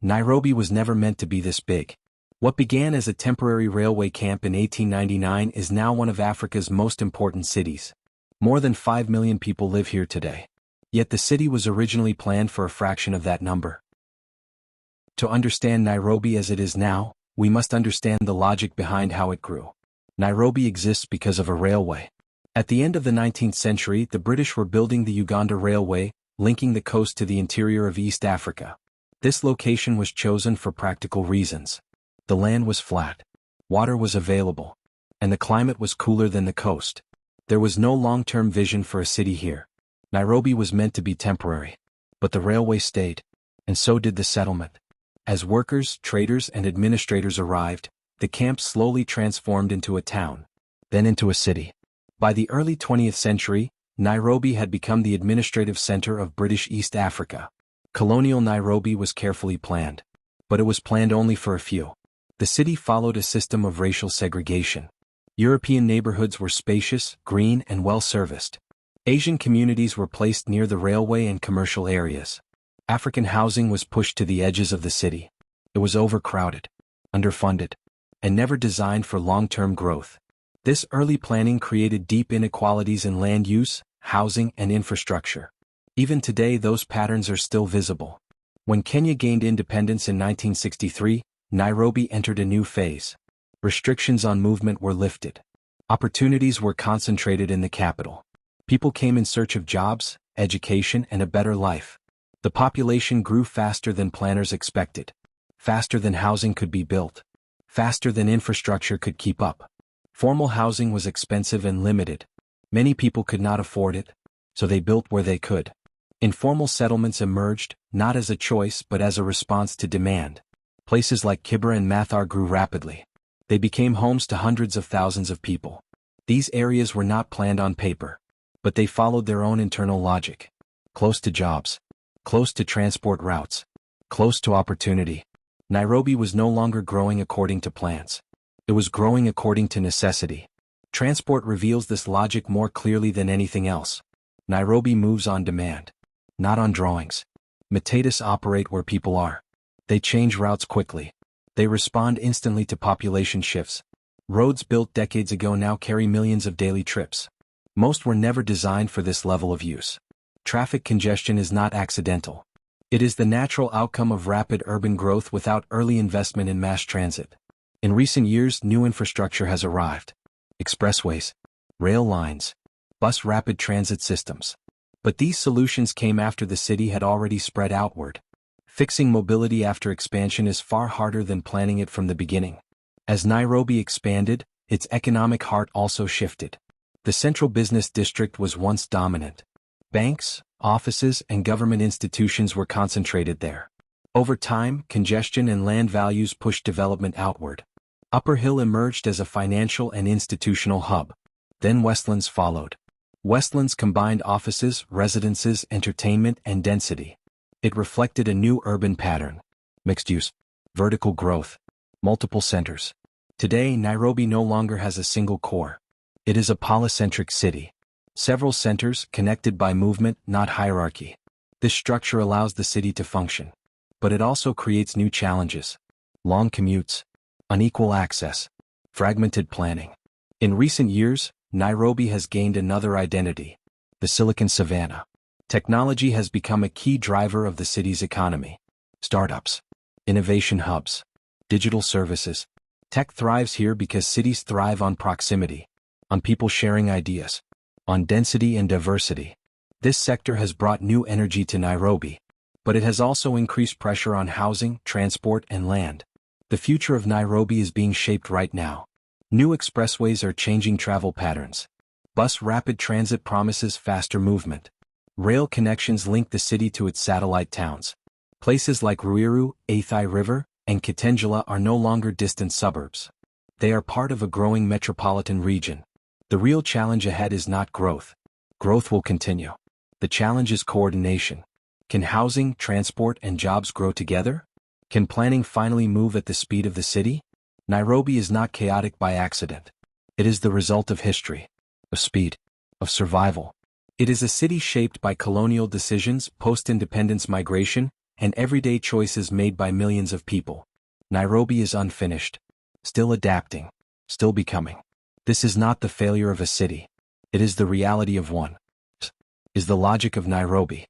Nairobi was never meant to be this big. What began as a temporary railway camp in 1899 is now one of Africa's most important cities. More than 5 million people live here today. Yet the city was originally planned for a fraction of that number. To understand Nairobi as it is now, we must understand the logic behind how it grew. Nairobi exists because of a railway. At the end of the 19th century, the British were building the Uganda Railway, linking the coast to the interior of East Africa. This location was chosen for practical reasons. The land was flat, water was available, and the climate was cooler than the coast. There was no long-term vision for a city here. Nairobi was meant to be temporary. But the railway stayed, and so did the settlement. As workers, traders, and administrators arrived, the camp slowly transformed into a town, then into a city. By the early 20th century, Nairobi had become the administrative center of British East Africa. Colonial Nairobi was carefully planned. But it was planned only for a few. The city followed a system of racial segregation. European neighborhoods were spacious, green, and well-serviced. Asian communities were placed near the railway and commercial areas. African housing was pushed to the edges of the city. It was overcrowded, underfunded, and never designed for long-term growth. This early planning created deep inequalities in land use, housing, and infrastructure. Even today, those patterns are still visible. When Kenya gained independence in 1963, Nairobi entered a new phase. Restrictions on movement were lifted. Opportunities were concentrated in the capital. People came in search of jobs, education, and a better life. The population grew faster than planners expected. Faster than housing could be built. Faster than infrastructure could keep up. Formal housing was expensive and limited. Many people could not afford it, so they built where they could. Informal settlements emerged, not as a choice but as a response to demand. Places like Kibera and Mathar grew rapidly. They became homes to hundreds of thousands of people. These areas were not planned on paper, but they followed their own internal logic. Close to jobs. Close to transport routes. Close to opportunity. Nairobi was no longer growing according to plans. It was growing according to necessity. Transport reveals this logic more clearly than anything else. Nairobi moves on demand, not on drawings. Matatus operate where people are. They change routes quickly. They respond instantly to population shifts. Roads built decades ago now carry millions of daily trips. Most were never designed for this level of use. Traffic congestion is not accidental. It is the natural outcome of rapid urban growth without early investment in mass transit. In recent years, new infrastructure has arrived. Expressways, rail lines, bus rapid transit systems. But these solutions came after the city had already spread outward. Fixing mobility after expansion is far harder than planning it from the beginning. As Nairobi expanded, its economic heart also shifted. The central business district was once dominant. Banks, offices, and government institutions were concentrated there. Over time, congestion and land values pushed development outward. Upper Hill emerged as a financial and institutional hub. Then Westlands followed. Westlands combined offices, residences, entertainment, and density. It reflected a new urban pattern. Mixed use, vertical growth, multiple centers. Today, Nairobi no longer has a single core. It is a polycentric city. Several centers connected by movement, not hierarchy. This structure allows the city to function. But it also creates new challenges. Long commutes, unequal access, fragmented planning. In recent years, Nairobi has gained another identity, the Silicon Savannah. Technology has become a key driver of the city's economy. Startups, innovation hubs, digital services. Tech thrives here because cities thrive on proximity, on people sharing ideas, on density and diversity. This sector has brought new energy to Nairobi, but it has also increased pressure on housing, transport, and land. The future of Nairobi is being shaped right now. New expressways are changing travel patterns. Bus rapid transit promises faster movement. Rail connections link the city to its satellite towns. Places like Ruiru, Athi River, and Kitengela are no longer distant suburbs. They are part of a growing metropolitan region. The real challenge ahead is not growth. Growth will continue. The challenge is coordination. Can housing, transport, and jobs grow together? Can planning finally move at the speed of the city? Nairobi is not chaotic by accident. It is the result of history, of speed, of survival. It is a city shaped by colonial decisions, post-independence migration, and everyday choices made by millions of people. Nairobi is unfinished, still adapting, still becoming. This is not the failure of a city. It is the reality of one. Is the logic of Nairobi.